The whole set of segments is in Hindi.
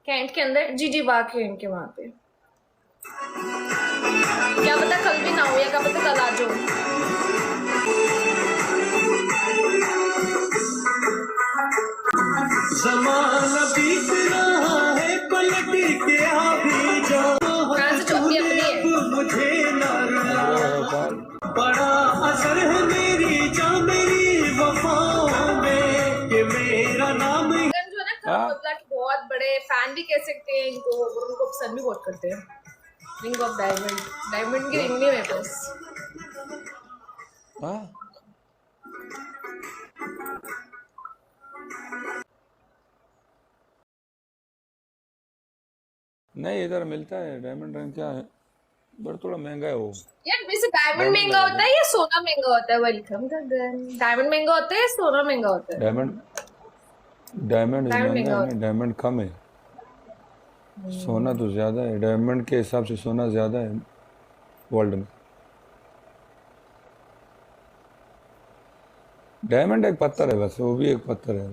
कैंट के अंदर जी बाग कैंट के वहां पे। क्या पता कल भी ना हो, या क्या पता कल आ जाओ। ज़माना बीत रहा है, पलट के आ भी जाओ। मुझे ना रुला, बड़ा असर है मेरी जान मेरी वफाओं में, ये मेरा नाम जो है ना मतलब कि बहुत बड़े फैन भी कह सकते हैं इनको, और उनको पसंद भी बहुत करते हैं। रिंग ऑफ डायमंड, डायमंड की रिंग नहीं है बस। नहीं इधर मिलता है डायमंड रिंग, क्या है बट थोड़ा महंगा है वो यार वैसे डायमंड महंगा होता है या सोना महंगा होता है? वेलकम डायमंड महंगा होता है या सोना महंगा होता है? डायमंड महंगा है ना, डायमंड कम है, सोना तो ज्यादा है। डायमंड के हिसाब से सोना ज्यादा है वर्ल्ड में। डायमंड एक पत्थर है बस, वो भी एक पत्थर है।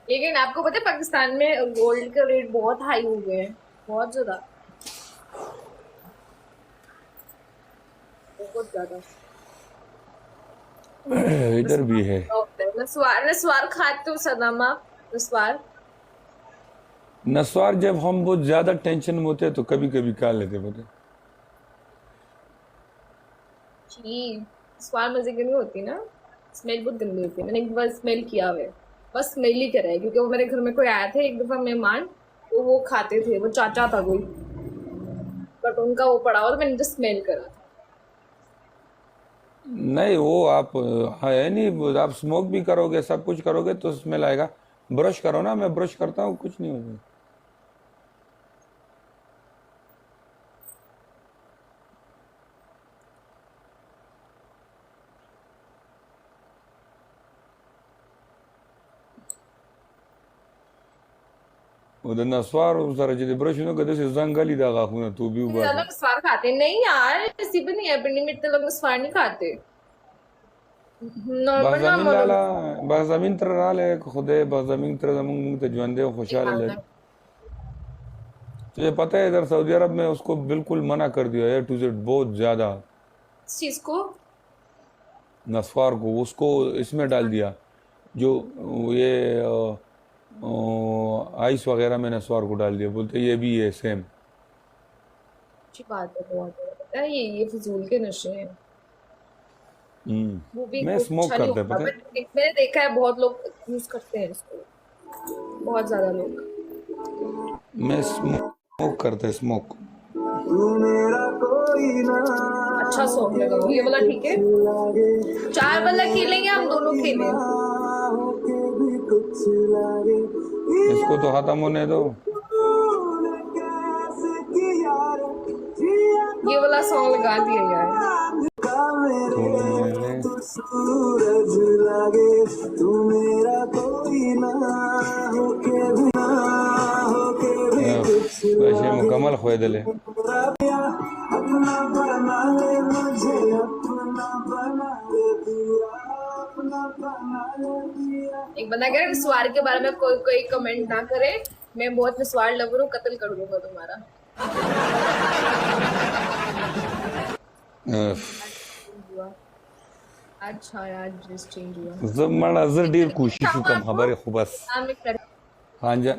लेकिन आपको पता है पाकिस्तान में गोल्ड का रेट बहुत हाई हो गए हैं, बहुत ज्यादा, बहुत ज्यादा। इधर भी है। नस्वार खाते हो सदामा? नस्वार जब हम बहुत ज्यादा टेंशन में होते हैं तो कभी कभी खा लेते पता। नस्वार मजे की नहीं होती ना, स्मेल बहुत गंदी होती है। मैंने एक बार स्मेल किया हुआ है, बस स्मेल ही करा है, क्योंकि वो मेरे घर में कोई आया था एक दफा मेहमान, तो वो खाते थे, वो चाचा था कोई, बट उनका वो पड़ा हुआ, तो मैंने जस्ट स्मेल करा था। नहीं वो आप है नहीं, आप स्मोक भी करोगे सब कुछ करोगे तो स्मेल आएगा। ब्रश करो ना, मैं ब्रश करता हूँ कुछ नहीं होता। उधर नस्वार सारा चीजें ब्रश नो कदे से जंगली दागा खूना तू भी उबास लोग नस्वार खाते नहीं यार, किसी भी नहीं है पिंडी में इतने लोग नस्वार नहीं खाते। बाज़मीन लाला बाज़मीन तर राले खुदे बाज़मीन तर जमुंग मुंग ते जवंदे खुशहाल ले। तुझे पता है इधर सऊदी अरब में उसको बिल्कुल मना कर दिया है टू जेड, बहुत ज्यादा चीज को, नस्वार को, उसको इसमें डाल दिया जो ये आइस वगैरह में नस्वार को डाल दिया, बोलते ये भी है सेम। अच्छी बात है, बहुत पता है ये फजूल के नशे हैं। वो भी मैं स्मोक अच्छा करता है पता है। मैंने देखा है बहुत लोग यूज करते हैं इसको, बहुत ज्यादा लोग। मैं स्मोक करता है स्मोक। अच्छा सॉन्ग लगा वो, ये वाला ठीक है। 4 वाला खेलेंगे हम दोनों खेलें। इसको तो खत्म होने दो। ये वाला सॉन्ग लगा दिया यार। सूरज लागे तू मेरा कोई ना होके भी ना होके भी कुछ वैसे मुकम्मल खोए दिले। अपना बना ले मुझे, अपना बना ले दिया, अपना बना ले दिया। एक बंदा कह रहा है नस्वार के बारे में कोई कोई कमेंट ना करे, मैं बहुत नस्वार लवर हूँ, कत्ल कर दूंगा तुम्हारा। अच्छा यार ड्रेस चेंज हुआ। जब मना जर डीर कोशिश कम खबर है खूब बस। हाँ जा